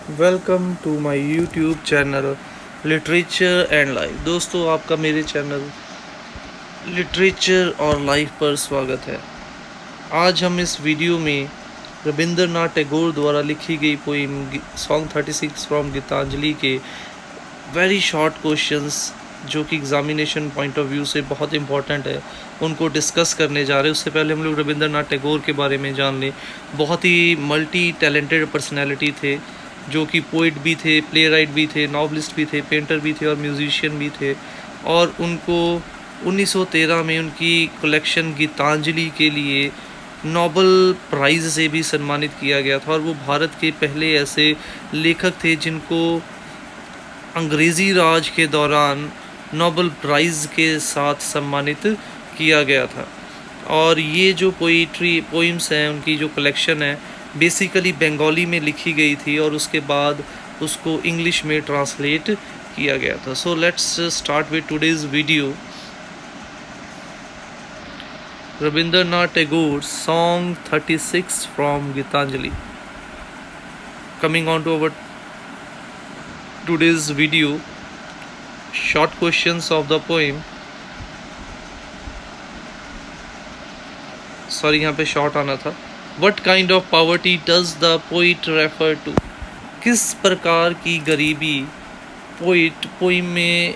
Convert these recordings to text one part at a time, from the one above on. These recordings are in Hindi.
Welcome to my YouTube channel literature and life. दोस्तों, आपका मेरे चैनल लिटरेचर और लाइफ पर स्वागत है। आज हम इस वीडियो में रविंद्रनाथ टैगोर द्वारा लिखी गई पोइम सॉन्ग 36 फ्रॉम गीतांजलि के वेरी शॉर्ट क्वेश्चंस जो कि एग्जामिनेशन पॉइंट ऑफ व्यू से बहुत इंपॉर्टेंट है, उनको डिस्कस करने जा रहे हैं। उससे पहले हम लोग रविंद्रनाथ टैगोर के बारे में जान लें। बहुत ही मल्टी टैलेंटेड पर्सनैलिटी थे, जो कि पोइट भी थे, प्ले राइट भी थे, नॉवलिस्ट भी थे, पेंटर भी थे और म्यूजिशियन भी थे। और उनको 1913 में उनकी कलेक्शन गीतांजलि के लिए नोबेल प्राइज़ से भी सम्मानित किया गया था। और वो भारत के पहले ऐसे लेखक थे जिनको अंग्रेज़ी राज के दौरान नोबेल प्राइज़ के साथ सम्मानित किया गया था। और ये जो पोइम्स हैं, उनकी जो कलेक्शन है, बेसिकली बंगाली में लिखी गई थी और उसके बाद उसको इंग्लिश में ट्रांसलेट किया गया था। So let's start with today's video. Rabindranath Tagore song 36 from Gitanjali. Coming on to our today's video, short questions of the poem. Sorry, यहाँ पे शॉर्ट आना था। What kind of poverty does the poet refer to? किस प्रकार की गरीबी पोइट पोइम में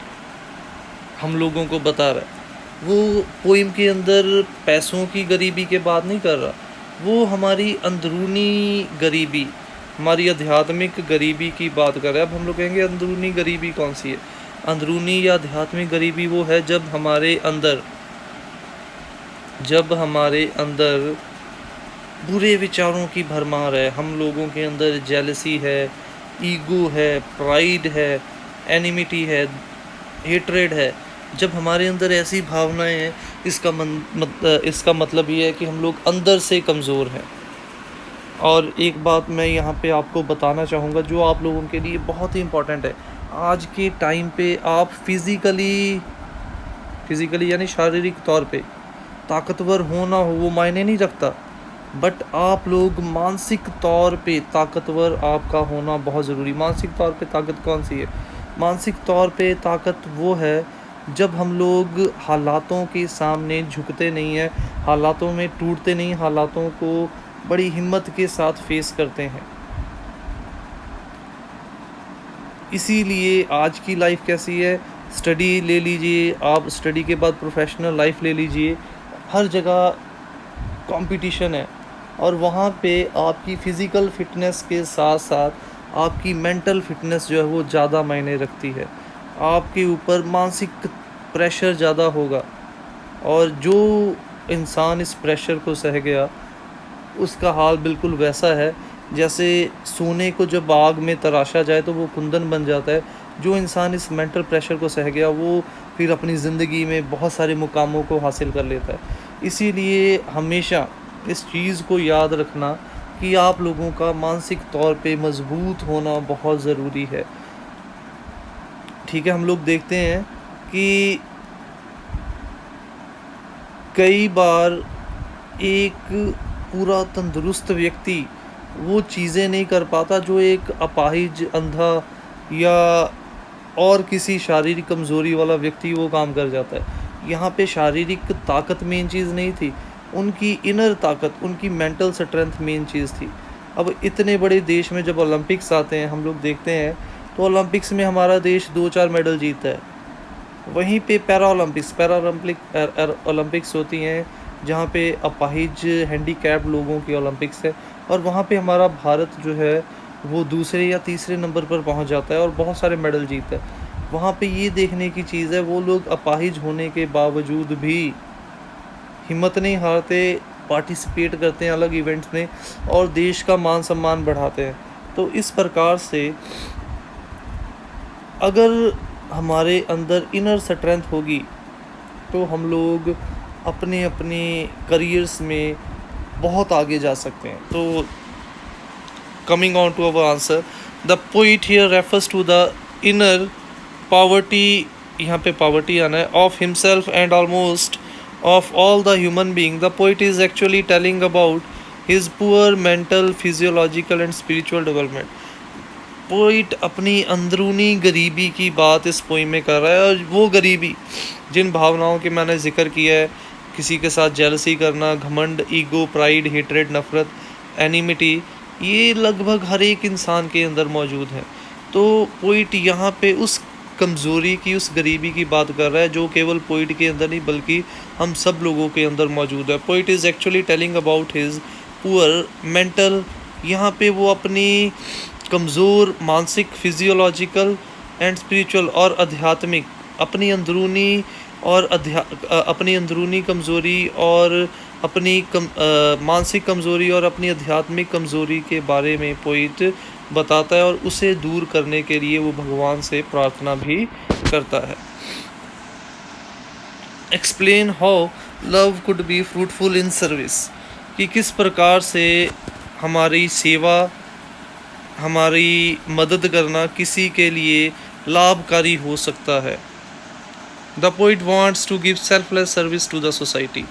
हम लोगों को बता रहा है। वो पोइम के अंदर पैसों की गरीबी के बात नहीं कर रहा, वो हमारी अंदरूनी गरीबी, हमारी आध्यात्मिक गरीबी की बात कर रहा है। अब हम लोग कहेंगे अंदरूनी गरीबी कौन सी है? अंदरूनी या आध्यात्मिक गरीबी वो है जब हमारे अंदर बुरे विचारों की भरमार है। हम लोगों के अंदर जेलसी है, ईगो है, प्राइड है, एनिमिटी है, हेट्रेड है। जब हमारे अंदर ऐसी भावनाएं हैं, इसका मतलब ये है कि हम लोग अंदर से कमज़ोर हैं। और एक बात मैं यहाँ पे आपको बताना चाहूँगा जो आप लोगों के लिए बहुत ही इम्पोर्टेंट है। आज के टाइम पे आप फिज़िकली यानी शारीरिक तौर पे ताकतवर हो ना हो वो मायने नहीं रखता, बट आप लोग मानसिक तौर पे ताकतवर आपका होना बहुत ज़रूरी। मानसिक तौर पे ताकत कौन सी है? मानसिक तौर पे ताकत वो है जब हम लोग हालातों के सामने झुकते नहीं हैं, हालातों में टूटते नहीं, हालातों को बड़ी हिम्मत के साथ फेस करते हैं। इसीलिए आज की लाइफ कैसी है? स्टडी ले लीजिए आप, स्टडी के बाद प्रोफेशनल लाइफ ले लीजिए, हर जगह कंपटीशन है। और वहाँ पे आपकी फ़िज़िकल फ़िटनेस के साथ साथ आपकी मेंटल फ़िटनेस जो है वो ज़्यादा मायने रखती है। आपके ऊपर मानसिक प्रेशर ज़्यादा होगा, और जो इंसान इस प्रेशर को सह गया उसका हाल बिल्कुल वैसा है जैसे सोने को जब आग में तराशा जाए तो वो कुंदन बन जाता है। जो इंसान इस मेंटल प्रेशर को सह गया वो फिर अपनी ज़िंदगी में बहुत सारे मुकामों को हासिल कर लेता है। इसीलिए हमेशा इस चीज़ को याद रखना कि आप लोगों का मानसिक तौर पे मजबूत होना बहुत ज़रूरी है। ठीक है, हम लोग देखते हैं कि कई बार एक पूरा तंदुरुस्त व्यक्ति वो चीज़ें नहीं कर पाता जो एक अपाहिज, अंधा या और किसी शारीरिक कमज़ोरी वाला व्यक्ति वो काम कर जाता है। यहाँ पे शारीरिक ताकत मेन चीज़ नहीं थी, उनकी इनर ताकत, उनकी मेंटल स्ट्रेंथ मेन चीज़ थी। अब इतने बड़े देश में जब ओलंपिक्स आते हैं, हम लोग देखते हैं तो ओलंपिक्स में हमारा देश 2-4 मेडल जीतता है। वहीं पे ओलंपिक्स होती हैं जहाँ पे अपाहिज, हैंडीकैप्ड लोगों की ओलंपिक्स है, और वहाँ पे हमारा भारत जो है वो दूसरे या तीसरे नंबर पर पहुँच जाता है और बहुत सारे मेडल जीतता है। वहाँ पे ये देखने की चीज़ है, वो लोग अपाहिज होने के बावजूद भी हिम्मत नहीं हारते, पार्टिसिपेट करते हैं अलग इवेंट्स में और देश का मान सम्मान बढ़ाते हैं। तो इस प्रकार से अगर हमारे अंदर इनर स्ट्रेंथ होगी तो हम लोग अपने अपने करियर्स में बहुत आगे जा सकते हैं। तो coming on to our answer, the poet here refers to the inner poverty, यहाँ पे पॉवर्टी आना है, of himself and almost of all the human being. The poet is actually telling about his poor mental, physiological and spiritual development. Poet अपनी अंदरूनी गरीबी की बात इस पोइम में कर रहा है, और वो गरीबी जिन भावनाओं के मैंने जिक्र किया है, किसी के साथ जेलसी करना, घमंड, ईगो, प्राइड, हेट्रेड, नफ़रत, एनिमिटी, ये लगभग हर एक इंसान के अंदर मौजूद है। तो पोइट यहाँ पे उस कमज़ोरी की, उस गरीबी की बात कर रहा है जो केवल पोइट के अंदर नहीं बल्कि हम सब लोगों के अंदर मौजूद है। Poet is actually telling about his poor mental, यहाँ पे वो अपनी कमज़ोर मानसिक, फिजियोलॉजिकल एंड स्पिरिचुअल और आध्यात्मिक, अपनी अंदरूनी और अपनी अंदरूनी कमज़ोरी और अपनी मानसिक कमज़ोरी और अपनी आध्यात्मिक कमज़ोरी के बारे में पोइट बताता है, और उसे दूर करने के लिए वो भगवान से प्रार्थना भी करता है। Explain how love could be fruitful in service, कि किस प्रकार से हमारी सेवा, हमारी मदद करना किसी के लिए लाभकारी हो सकता है। The poet wants to give selfless service to the society.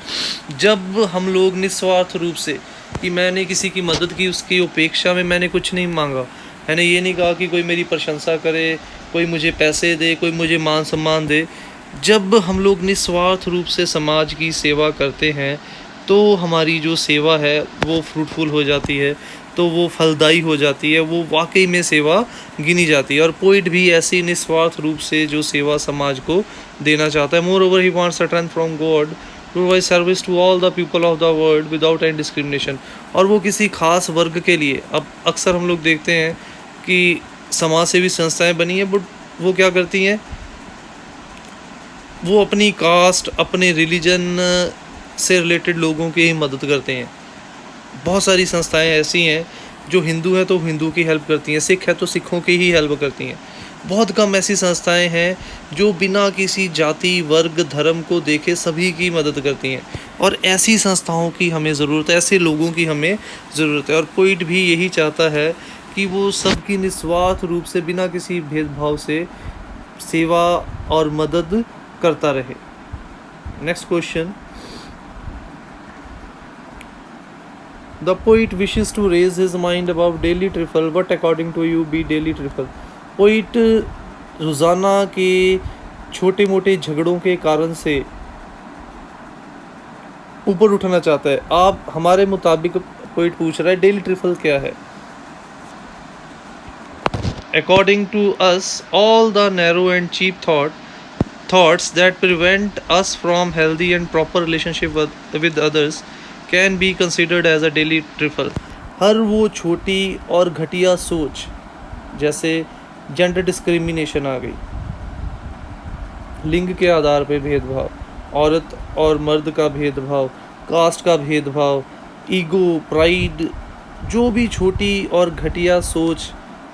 जब हम लोग निस्वार्थ रूप से, कि मैंने किसी की मदद की, उसकी उपेक्षा में मैंने कुछ नहीं मांगा, मैंने ये नहीं कहा कि कोई मेरी प्रशंसा करे, कोई मुझे पैसे दे, कोई मुझे मान सम्मान दे। जब हम लोग निस्वार्थ रूप से समाज की सेवा करते हैं तो हमारी जो सेवा है वो फ्रूटफुल हो जाती है, तो वो फलदायी हो जाती है, वो वाकई में सेवा गिनी जाती है। और पोइट भी ऐसी निस्वार्थ रूप से जो सेवा समाज को देना चाहता है। More over he wants strength from God to provide service to all the people of the world without any discrimination. और वो किसी खास वर्ग के लिए, अब अक्सर हम लोग देखते हैं कि समाज सेवी संस्थाएं बनी हैं, बट वो क्या करती हैं, वो अपनी कास्ट, अपने रिलीजन से रिलेटेड लोगों की ही मदद करते हैं। बहुत सारी संस्थाएं ऐसी हैं जो हिंदू हैं तो हिंदू की हेल्प करती हैं, सिख है तो सिखों की ही हेल्प करती हैं। बहुत कम ऐसी संस्थाएं हैं जो बिना किसी जाति, वर्ग, धर्म को देखे सभी की मदद करती हैं। और ऐसी संस्थाओं की हमें ज़रूरत है, ऐसे लोगों की हमें ज़रूरत है। और पोइट भी यही चाहता है कि वो सबकी निस्वार्थ रूप से, बिना किसी भेदभाव से सेवा और मदद करता रहे। Next question, the poet wishes to raise his mind about daily trifle, what according to you be daily trifle. Poet रोज़ाना के छोटे मोटे झगड़ों के कारण से ऊपर उठना चाहता है। आप हमारे मुताबिक पोइट पूछ रहा है डेली ट्रिफल क्या है। According to us all the narrow and cheap thoughts that prevent us from healthy and proper relationship with others can be considered as a daily trifle। हर वो छोटी और घटिया सोच, जैसे जेंडर डिस्क्रिमिनेशन आ गई, लिंग के आधार पर भेदभाव, औरत और मर्द का भेदभाव, कास्ट का भेदभाव, ईगो, प्राइड, जो भी छोटी और घटिया सोच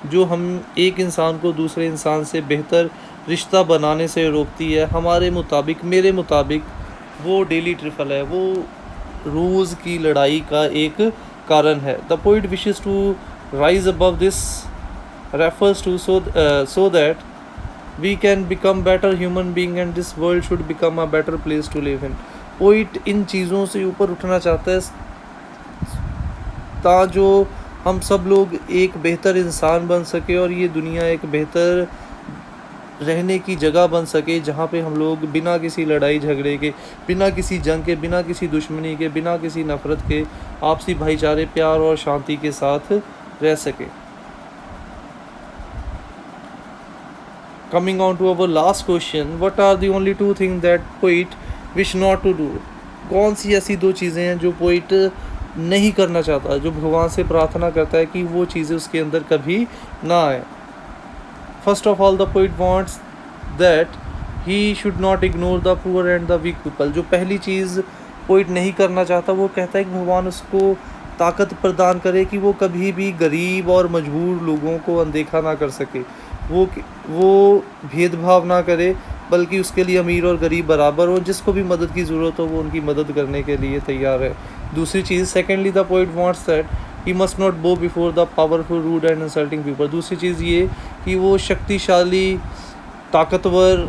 जो हम एक इंसान को दूसरे इंसान से बेहतर रिश्ता बनाने से रोकती है, हमारे मुताबिक, मेरे मुताबिक वो डेली ट्रिफल है, वो रोज़ की लड़ाई का एक कारण है। The poet wishes to rise above this refers to so that we can become better human being and this world should become a better place to live in. Poet इन चीज़ों से ऊपर उठना चाहता है ताजो हम सब लोग एक बेहतर इंसान बन सके और ये दुनिया एक बेहतर रहने की जगह बन सके, जहाँ पे हम लोग बिना किसी लड़ाई झगड़े के, बिना किसी जंग के, बिना किसी दुश्मनी के, बिना किसी नफ़रत के आपसी भाईचारे, प्यार और शांति के साथ रह सके। Coming on to our last question, what are the only two thing that poet wish not to do. कौन सी ऐसी दो चीज़ें हैं जो पोइट नहीं करना चाहता, जो भगवान से प्रार्थना करता है कि वो चीज़ें उसके अंदर कभी ना आए। First of all, the poet wants that he should not ignore the poor and the weak people। जो पहली चीज़ पोइट नहीं करना चाहता, वो कहता है कि भगवान उसको ताकत प्रदान करे कि वो कभी भी गरीब और मजबूर लोगों को अनदेखा ना कर सके, वो भेदभाव ना करे, बल्कि उसके लिए अमीर और गरीब बराबर हो, जिसको भी मदद की ज़रूरत हो वो उनकी मदद करने के लिए तैयार है। दूसरी चीज़, secondly the poet wants that he must not bow before the powerful, rude and insulting people. दूसरी चीज़ ये कि वो शक्तिशाली, ताकतवर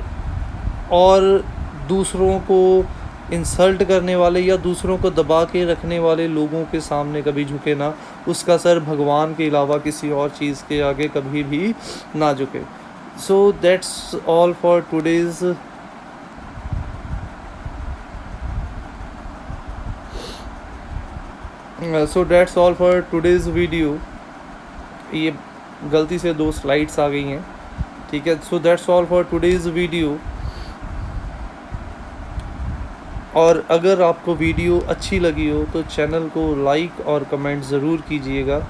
और दूसरों को इंसल्ट करने वाले या दूसरों को दबा के रखने वाले लोगों के सामने कभी झुके ना, उसका सर भगवान के अलावा किसी और चीज़ के आगे कभी भी ना झुके। So that's all for today's video. ये गलती से 2 स्लाइड्स आ गई हैं, ठीक है। So that's all for today's video. और अगर आपको वीडियो अच्छी लगी हो तो चैनल को लाइक और कमेंट ज़रूर कीजिएगा,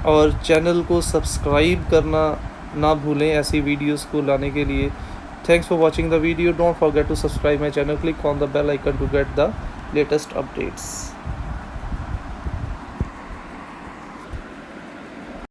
और चैनल को सब्सक्राइब करना ना भूलें ऐसी वीडियोस को लाने के लिए। Thanks for watching the video. Don't forget to subscribe my channel, click on the bell icon to get the latest updates.